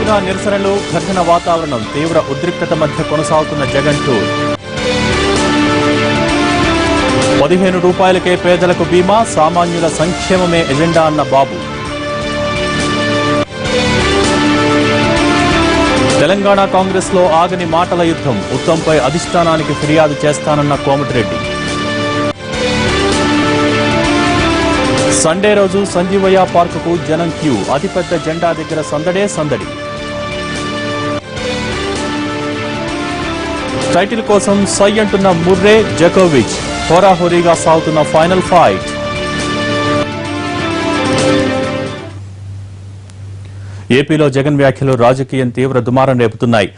వరుసగా నిరసనలు, ఘర్షణ వాతావరణం, తీవ్ర ఉద్రిక్తత మధ్య కొనసాగుతున్న జగన్ టూర్. 15 రూపాయలకే పేదలకు బీమా, సామాన్యుల సంక్షేమమే ఎజెండా అన్న బాబు. తెలంగాణ కాంగ్రెస్ లో ఆగని మాటల యుద్ధం, ఉత్తమ్పై అధిష్టానానికి ఫిర్యాదు చేస్తానన్న కోమటిరెడ్డి. సండే రోజు సంజీవయ్య పార్కుకు జనం క్యూ, అతిపెద్ద జెండా దగ్గర సందడే సందడి. టైటిల్ కోసం సై అంటున్న ముర్రే, జకోవిచ్, హోరాహోరీగా సాగుతున్న ఫైనల్ ఫైట్. ఏపీలో జగన్ వ్యాఖ్యలు రాజకీయం తీవ్ర దుమారం రేపుతున్నాయి.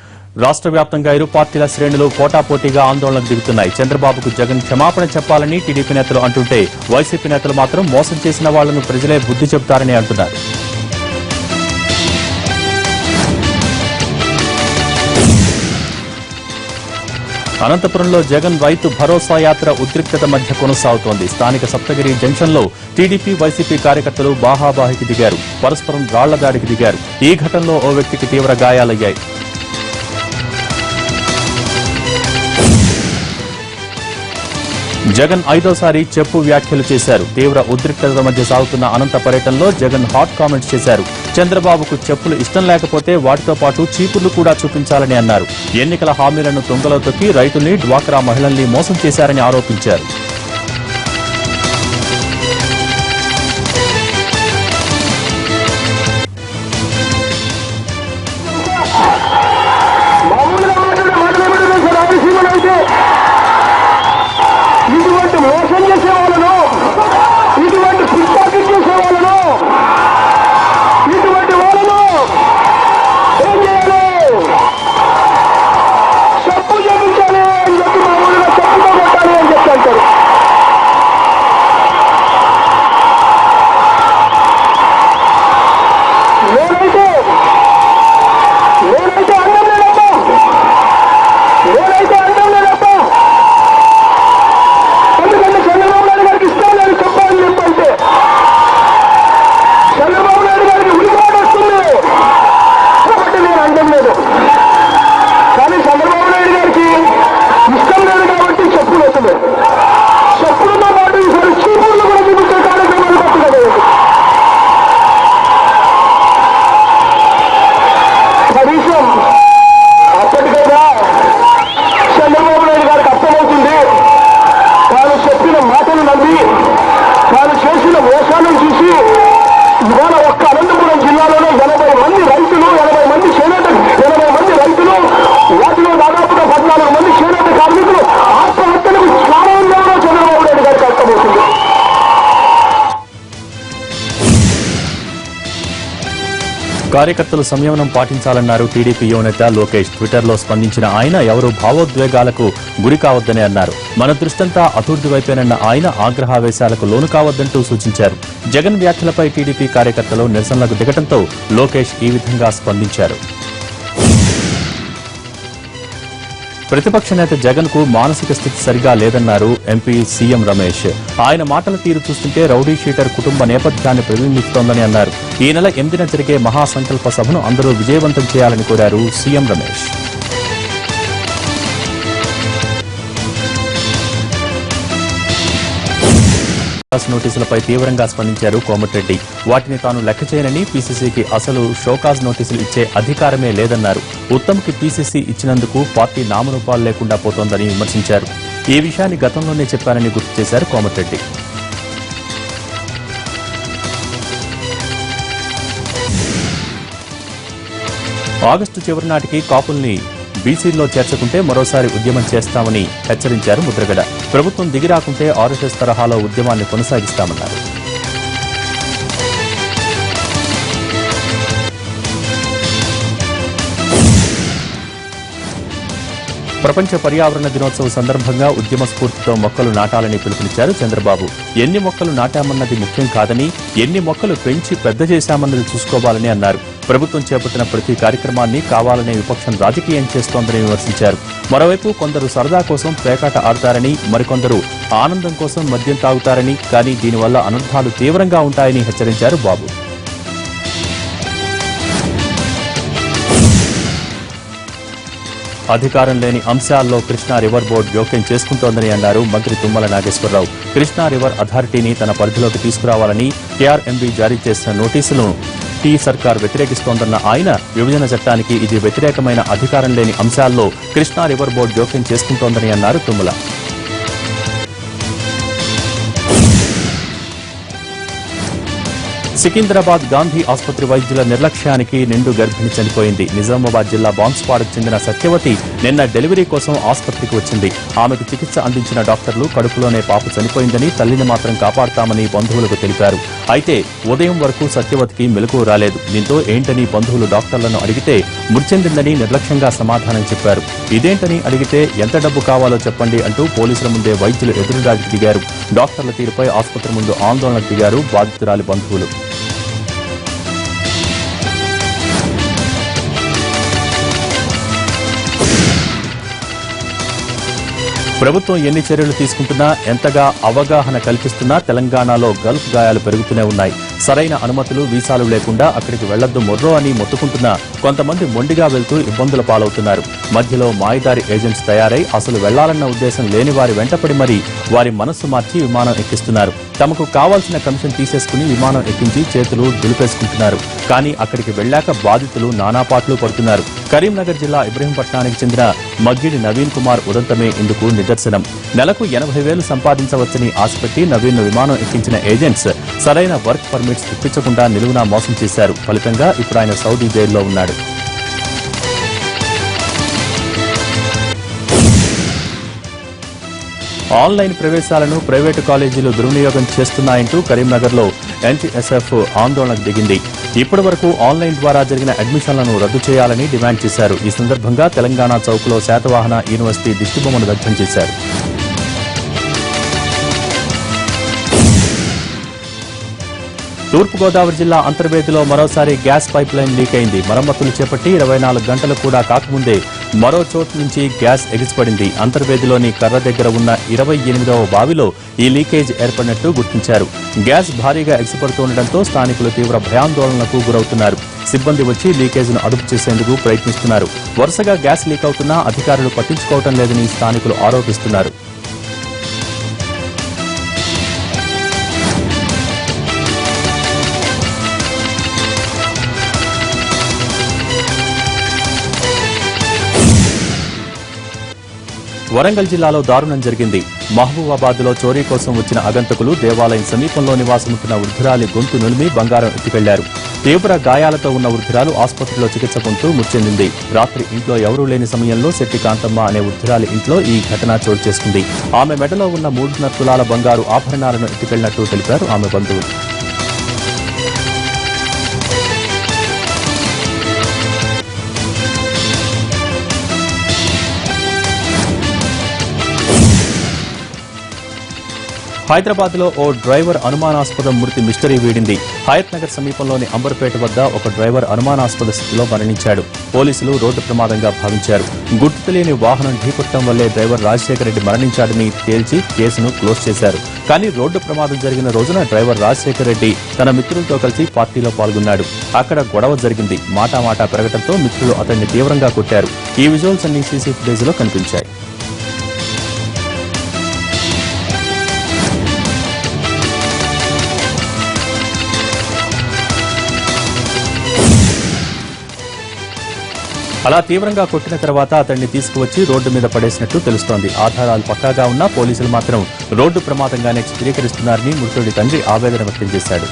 రాష్ట్ర వ్యాప్తంగా ఇరు పార్టీల శ్రేణులు పోటాపోటీగా ఆందోళనకు దిగుతున్నాయి. చంద్రబాబుకు జగన్ క్షమాపణ చెప్పాలని టీడీపీ నేతలు అంటుంటే, వైసీపీ నేతలు మాత్రం మోసం చేసిన వాళ్లను ప్రజలే బుద్ధి చెబుతారని అంటున్నారు. అనంతపురంలో జగన్ రైతు భరోసా యాత్ర ఉద్రిక్తత మధ్య కొనసాగుతోంది. స్థానిక సప్తగిరి జంక్షన్లో టీడీపీ, వైసీపీ కార్యకర్తలు బాహాబాహికి దిగారు, పరస్పరం రాళ్ల దాడికి దిగారు. ఈ ఘటనలో ఓ వ్యక్తికి తీవ్ర గాయాలయ్యాయి. జగన్ 5వ చెప్పు వ్యాఖ్యలు చేశారు. తీవ్ర ఉద్రిక్తత మధ్య సాగుతున్న అనంత పర్యటనలో జగన్ హాట్ కామెంట్స్ చేశారు. చంద్రబాబుకు చెప్పులు ఇష్టం లేకపోతే వాటితో పాటు చీపుర్లు కూడా చూపించాలని అన్నారు. ఎన్నికల హామీలను తుంగలో తొక్కి రైతుల్ని, డ్వాక్రా మహిళల్ని మోసం చేశారని ఆరోపించారు. మోసం చేసే వాళ్ళను, ఇటువంటి పిచ్చాకి చేసే వాళ్ళను, ఇటువంటి వాళ్ళను ఏం చేయాలి? చెప్పు చేయించాలి అని చెప్పి మామూలుగా చెప్పుతో కొట్టాలి అని చెప్పి అంటారు. నేనైతే అండం లేదబ్బా, నేనైతే అండం లేదబ్బా. ఎందుకంటే చంద్రబాబు నాయుడు గారికి ఇష్టం లేదు చెప్పాలని చెప్పంటే, చంద్రబాబు నాయుడు గారికి ఉరిపాటు వస్తుంది కాబట్టి నేను అండం లేదు. కానీ చంద్రబాబు నాయుడు గారికి ఇష్టం లేదు కాబట్టి చెప్పులు వస్తుంది. చెప్పులతో పాటు ఈసారి చీపుర్లు కూడా చూపించే కార్యక్రమాలు పట్టుకోలేదు. కనీసం అప్పటికైనా చంద్రబాబు నాయుడు గారికి అర్థమవుతుంది. తాను చెప్పిన మాటలు నమ్మి, తాను చేసిన మోసాలను చూసి ఇవాళ ఒక్క అనంతపురం జిల్లాలోనే 80 మంది రైతులు, 80 మంది చేనేత, 80 మంది రైతులు, వాటిలో దాదాపుగా 14 మంది చేనేత కార్మికులు ఆత్మహత్యలకు కారణం లేదో చంద్రబాబు నాయుడు గారికి అర్థమవుతుంది. కార్యకర్తలు సంయమనం పాటించాలన్నారు టీడీపీ యువనేత లోకేష్. ట్విట్టర్లో స్పందించిన ఆయన ఎవరూ భావోద్వేగాలకు గురి కావద్దని అన్నారు. మన దృష్టంతా అభివృద్ధి వైపేనన్న ఆయన ఆగ్రహావేశాలకు లోను కావద్దంటూ సూచించారు. జగన్ వ్యాఖ్యలపై టీడీపీ కార్యకర్తలు నిరసనలకు దిగడంతో లోకేష్ ఈ విధంగా స్పందించారు. ప్రతిపక్ష నేత జగన్ కు మానసిక స్థితి సరిగా లేదన్నారు ఎంపీ సీఎం రమేష్. ఆయన మాటల తీరు చూస్తుంటే రౌడీ షీటర్ కుటుంబ నేపథ్యాన్ని ప్రతిబింబిస్తోందని అన్నారు. ఈ నెల 8న జరిగే మహాసంకల్ప సభను అందరూ విజయవంతం చేయాలని కోరారు సీఎం రమేష్. నోటీసులపై తీవ్రంగా స్పందించారు కోమటిరెడ్డి. వాటిని తాను లెక్క చేయనని, పీసీసీకి అసలు షోకాజ్ నోటీసులు ఇచ్చే అధికారమే లేదన్నారు. ఉత్తమ్కి పీసీసీ ఇచ్చినందుకు పార్టీ నామరూపాలు లేకుండా పోతోందని విమర్శించారు. ఈ విషయాన్ని గతంలోనే చెప్పారని గుర్తు చేశారు కోమటిరెడ్డి. ఆగస్టు చివరి నాటికి కాపుల్ని బీసీల్లో చేర్చుకుంటే మరోసారి ఉద్యమం చేస్తామని హెచ్చరించారు ముద్రగడ. ప్రభుత్వం దిగిరాకుంటే ఆర్ఎస్ఎస్ తరహాలో ఉద్యమాన్ని కొనసాగిస్తామన్నారు. ప్రపంచ పర్యావరణ దినోత్సవం సందర్భంగా ఉద్యమ స్ఫూర్తితో మొక్కలు నాటాలని పిలుపునిచ్చారు చంద్రబాబు. ఎన్ని మొక్కలు నాటామన్నది ముఖ్యం కాదని, ఎన్ని మొక్కలు పెంచి పెద్ద చేశామన్నది చూసుకోవాలని అన్నారు. ప్రభుత్వం చేపట్టిన ప్రతి కార్యక్రమాన్ని కావాలనే విపక్షం రాజకీయం చేస్తోందని విమర్శించారు. మరోవైపు కొందరు సరదా కోసం పేకాట ఆడతారని, మరికొందరు ఆనందం కోసం మద్యం తాగుతారని, కానీ దీనివల్ల అనర్థాలు తీవ్రంగా ఉంటాయని హెచ్చరించారు బాబు. అధికారం లేని అంశాల్లో కృష్ణా రివర్ బోర్డు జోక్యం చేసుకుంటోందని అన్నారు మంత్రి తుమ్మల నాగేశ్వరరావు. కృష్ణా రివర్ అథారిటీని తన పరిధిలోకి తీసుకురావాలని కేఆర్ఎంబీ జారీ చేసిన నోటీసులను టీ సర్కార్ వ్యతిరేకిస్తోందన్న ఆయన, విభజన చట్టానికి ఇది వ్యతిరేకమైన అధికారం లేని అంశాల్లో కృష్ణా రివర్ బోర్డు జోక్యం చేసుకుంటోందని అన్నారు తుమ్మల. సికింద్రాబాద్ గాంధీ ఆసుపత్రి వైద్యుల నిర్లక్ష్యానికి నిండు గర్భిణి చనిపోయింది. నిజామాబాద్ జిల్లా బాన్స్వాడకు చెందిన సత్యవతి నిన్న డెలివరీ కోసం ఆసుపత్రికి వచ్చింది. ఆమెకు చికిత్స అందించిన డాక్టర్లు కడుపులోనే పాప చనిపోయిందని, తల్లిని మాత్రం కాపాడతామని బంధువులకు తెలిపారు. అయితే ఉదయం వరకు సత్యవతికి మెలకువ రాలేదు. దీంతో ఏంటని బంధువులు డాక్టర్లను అడిగితే మృత్యుందిందని నిర్లక్ష్యంగా సమాధానం చెప్పారు. ఇదేంటని అడిగితే ఎంత డబ్బు కావాలో చెప్పండి అంటూ పోలీసుల ముందే వైద్యులు ఎదురుదాడికి దిగారు. డాక్టర్ల తీరుపై ఆసుపత్రి ముందు ఆందోళనకు దిగారు బాధితురాలి బంధువులు. ప్రభుత్వం ఎన్ని చర్యలు తీసుకుంటున్నా, ఎంతగా అవగాహన కల్పిస్తున్నా తెలంగాణలో గల్ఫ్ గాయాలు పెరుగుతూనే ఉన్నాయి. సరైన అనుమతులు, వీసాలు లేకుండా అక్కడికి వెళ్లొద్దు మొర్రో అని మొత్తుకుంటున్నా కొంతమంది మొండిగా వెళ్తూ ఇబ్బందుల పాలవుతున్నారు. మధ్యలో మాయదారి ఏజెంట్స్ తయారై అసలు వెళ్లాలన్న ఉద్దేశం లేని వారి వెంటపడి మరీ వారి మనస్సు మార్చి విమానం ఎక్కిస్తున్నారు. తమకు కావాల్సిన కమిషన్ తీసేసుకుని విమానం ఎక్కించి చేతులు దులిపేసుకుంటున్నారు. కానీ అక్కడికి వెళ్లాక బాధితులు నానాపాట్లు పడుతున్నారు. కరీంనగర్ జిల్లా ఇబ్రహీంపట్నానికి చెందిన మగ్గిడి నవీన్ కుమార్ ఉదంతమే ఇందుకు నిదర్శనం. నెలకు 80,000 సంపాదించవచ్చని ఆశపెట్టి నవీన్ విమానం ఎక్కించిన ఏజెంట్స్ సరైన వర్క్ పర్మిట్స్ ఇప్పించకుండా నిలువునా మోసం చేశారు. ఫలితంగా ఇప్పుడు ఆయన సౌదీ జైల్లో ఉన్నాడు. ఆన్లైన్ ప్రవేశాలను ప్రైవేటు కాలేజీలు దుర్వినియోగం చేస్తున్నాయంటూ కరీంనగర్లో ఎన్టీఎస్ఎఫ్ ఆందోళనకు దిగింది. ఇప్పటి వరకు ఆన్లైన్ ద్వారా జరిగిన అడ్మిషన్లను రద్దు చేయాలని డిమాండ్ చేశారు. ఈ సందర్భంగా తెలంగాణ చౌక్లో శాతవాహన యూనివర్సిటీ దిష్టిబొమ్మను దగ్ధం చేశారు. తూర్పుగోదావరి జిల్లా అంతర్వేదిలో మరోసారి గ్యాస్ పైప్ లైన్ లీక్ అయింది. మరమ్మతులు చేపట్టి 24 గంటలు కూడా కాకముందే మరో చోటు నుంచి గ్యాస్ ఎగిసిపడింది. అంతర్వేదిలోని కర్ర దగ్గర ఉన్న 28వ బావిలో ఈ లీకేజ్ ఏర్పడినట్టు గుర్తించారు. గ్యాస్ భారీగా ఎగిసిపడుతుండటంతో స్థానికులు తీవ్ర భయాందోళనలకు గురవుతున్నారు. సిబ్బంది వచ్చి లీకేజ్ను అదుపు చేసేందుకు ప్రయత్నిస్తున్నారు. వరుసగా గ్యాస్ లీక్ అవుతున్నా అధికారులు పట్టించుకోవటం లేదని స్థానికులు ఆరోపిస్తున్నారు. వరంగల్ జిల్లాలో దారుణం జరిగింది. మహబూబాబాద్లో చోరీ కోసం వచ్చిన అగంతకులు దేవాలయం సమీపంలో నివాసముంటున్న వృద్ధురాలి గొంతు నులిమి బంగారం ఎత్తుకెళ్లారు. తీవ్ర గాయాలతో ఉన్న వృద్ధురాలు ఆసుపత్రిలో చికిత్స పొందుతూ మృతి చెందింది. రాత్రి ఇంట్లో ఎవరూ లేని సమయంలో శెట్టి కాంతమ్మ అనే వృద్ధురాలి ఇంట్లో ఈ ఘటన చోటు చేసుకుంది. ఆమె మెడలో ఉన్న 3.5 తులాల బంగారు ఆభరణాలను ఎత్తుకెళ్లినట్టు తెలిపారు ఆమె బంధువులు. హైదరాబాద్ లో ఓ డ్రైవర్ అనుమానాస్పద మృతి మిస్టరీ వీడింది. హయత్ నగర్ సమీపంలోని అంబర్పేట వద్ద ఒక డ్రైవర్ అనుమానాస్పద స్థితిలో మరణించాడు. పోలీసులు రోడ్డు ప్రమాదంగా భావించారు. గుర్తు తెలియని వాహనం ఢీకొట్టడం వల్లే డ్రైవర్ రాజశేఖర రెడ్డి మరణించాడని తేల్చి కేసును క్లోజ్ చేశారు. కానీ రోడ్డు ప్రమాదం జరిగిన రోజున డ్రైవర్ రాజశేఖర రెడ్డి తన మిత్రులతో కలిసి పార్టీలో పాల్గొన్నాడు. అక్కడ గొడవ జరిగింది. మాటామాటా పెరగడంతో మిత్రులు అతన్ని తీవ్రంగా కొట్టారు. ఈ విజువల్స్ అన్ని సీసీ ఫుటేజ్ లో కనిపించాయి. అలా తీవ్రంగా కొట్టిన తర్వాత అతన్ని తీసుకువచ్చి రోడ్డు మీద పడేసినట్టు తెలుస్తోంది. ఆధారాలు పక్కాగా ఉన్నా పోలీసులు మాత్రం రోడ్డు ప్రమాదంగానే చిత్రీకరిస్తున్నారని మృతుడి తండ్రి ఆవేదన వ్యక్తం చేశాడు.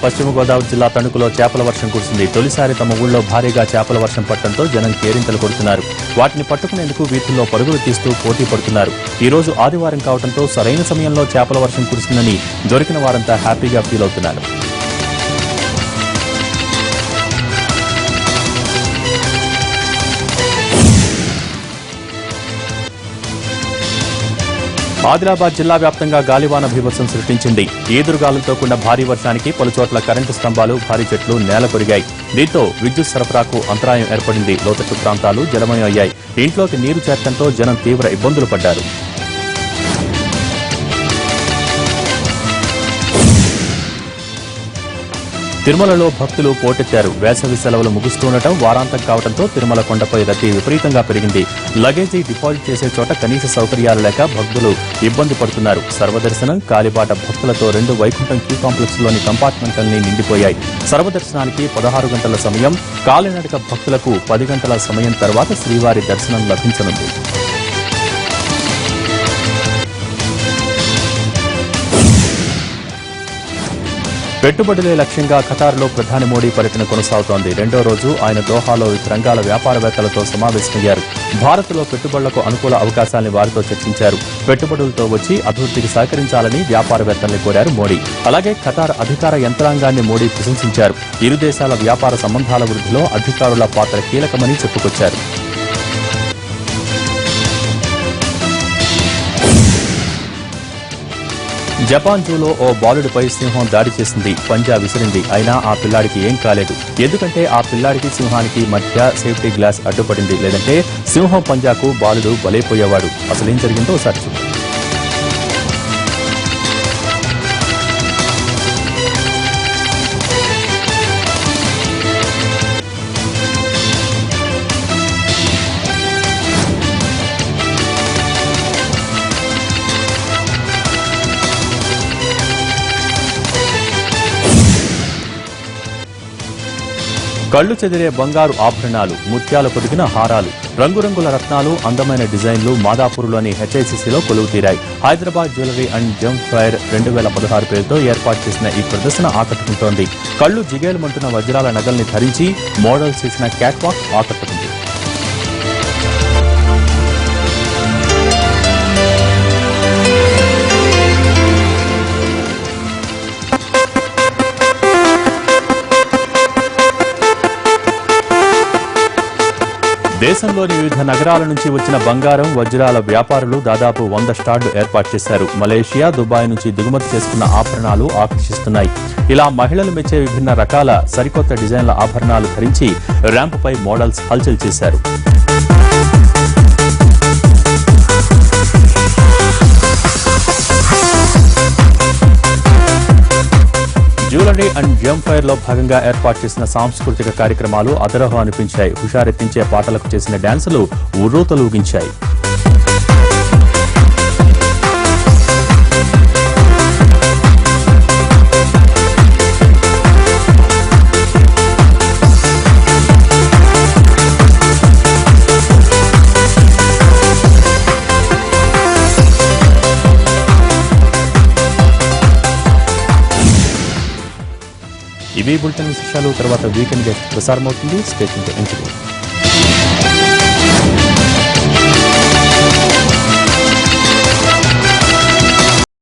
పశ్చిమ గోదావరి జిల్లా తణుకులో చేపల వర్షం కురిసింది. తొలిసారి తమ ఊళ్ళో భారీగా చేపల వర్షం పడటంతో జనం కేరింతలు కొడుతున్నారు. వాటిని పట్టుకునేందుకు వీధుల్లో పరుగులు తీస్తూ పోటీ పడుతున్నారు. ఈ రోజు ఆదివారం కావడంతో సరైన సమయంలో చేపల వర్షం కురిసిందని దొరికిన వారంతా హ్యాపీగా ఫీల్ అవుతున్నారు. ఆదిలాబాద్ జిల్లా వ్యాప్తంగా గాలివాన బీభత్సం సృష్టించింది. ఈదురుగాలులతో కూడిన భారీ వర్షానికి పలుచోట్ల కరెంటు స్తంభాలు, భారీ చెట్లు నేలకొరిగాయి. దీంతో విద్యుత్ సరఫరాకు అంతరాయం ఏర్పడింది. లోతట్టు ప్రాంతాలు జలమయం అయ్యాయి. ఇంట్లోకి నీరు చేరడంతో జనం తీవ్ర ఇబ్బందులు పడ్డారు. తిరుమలలో భక్తులు పోటెత్తారు. వేసవి సెలవులు ముగుస్తుండటం, వారాంతం కావడంతో తిరుమల కొండపై రద్దీ విపరీతంగా పెరిగింది. లగేజీ డిపాజిట్ చేసే చోట కనీస సౌకర్యాలు లేక భక్తులు ఇబ్బంది పడుతున్నారు. సర్వదర్శనం, కాలిబాట భక్తులతో 2 వైకుంఠం క్యూ కాంప్లెక్స్ లోని కంపార్ట్మెంట్లన్నీ నిండిపోయాయి. సర్వదర్శనానికి 16 గంటల సమయం, కాలినడక భక్తులకు 10 గంటల సమయం తర్వాత శ్రీవారి దర్శనం లభించనుంది. పెట్టుబడులే లక్ష్యంగా ఖతార్లో ప్రధాని మోడీ పర్యటన కొనసాగుతోంది. 2వ రోజు ఆయన దోహాలో వివిధ రంగాల వ్యాపారవేత్తలతో సమావేశమయ్యారు. భారత్లో పెట్టుబడులకు అనుకూల అవకాశాలను వారితో చర్చించారు. పెట్టుబడులతో వచ్చి అభివృద్ధికి సహకరించాలని వ్యాపారవేత్తల్ని కోరారు మోడీ. అలాగే ఖతార్ అధికార యంత్రాంగాన్ని మోడీ ప్రశంసించారు. ఇరు దేశాల వ్యాపార సంబంధాల వృద్ధిలో అధికారుల పాత్ర కీలకమని చెప్పుకొచ్చారు. జపాన్ జూలో ఓ బాలుడిపై సింహం దాడి చేసింది. పంజా విసిరింది. అయినా ఆ పిల్లాడికి ఏం కాలేదు. ఎందుకంటే ఆ పిల్లాడికి సింహానికి మధ్య సేఫ్టీ గ్లాస్ అడ్డుపడింది. లేదంటే సింహం పంజాకు బాలుడు బలైపోయేవాడు. అసలేం జరిగిందో ఒకసారి చూద్దాం. కళ్లు చెదిరే బంగారు ఆభరణాలు, ముత్యాలు పొదిగిన హారాలు, రంగురంగుల రత్నాలు, అందమైన డిజైన్లు మాదాపూర్లోని హెచ్ఐసిసిలో కొలువు తీరాయి. Hyderabad jewellery and gem fair 2016 పేరుతో ఏర్పాటు చేసిన ఈ ప్రదర్శన ఆకట్టుకుంటోంది. కళ్లు జిగేలుమంటున్న వజ్రాల నగల్ని ధరించి మోడల్స్ చేసిన క్యాట్ వాక్ ఆకట్టుకుంది. దేశంలోని వివిధ నగరాల నుంచి వచ్చిన బంగారం, వజ్రాల వ్యాపారులు దాదాపు 100 స్టాళ్లు ఏర్పాటు చేశారు. మలేషియా, దుబాయ్ నుంచి దిగుమతి చేసుకున్న ఆభరణాలు ఆకర్షిస్తున్నాయి. ఇలా మహిళలు మెచ్చే విభిన్న రకాల సరికొత్త డిజైన్ల ఆభరణాలు ధరించి ర్యాంపుపై మోడల్స్ హల్చల్ చేశారు. జ్యువెలరీ అండ్ జెమ్ ఫైర్ లో భాగంగా ఏర్పాటు చేసిన సాంస్కృతిక కార్యక్రమాలు అదరహో అనిపించాయి. హుషారెత్తించే పాటలకు చేసిన డాన్సులు ఉర్రూతలూగించాయి. ఇవే బులెటిన్ విశేషాలు. తర్వాత వీకెండ్ గెస్ట్ ప్రసారం అవుతుంది. Station to interview.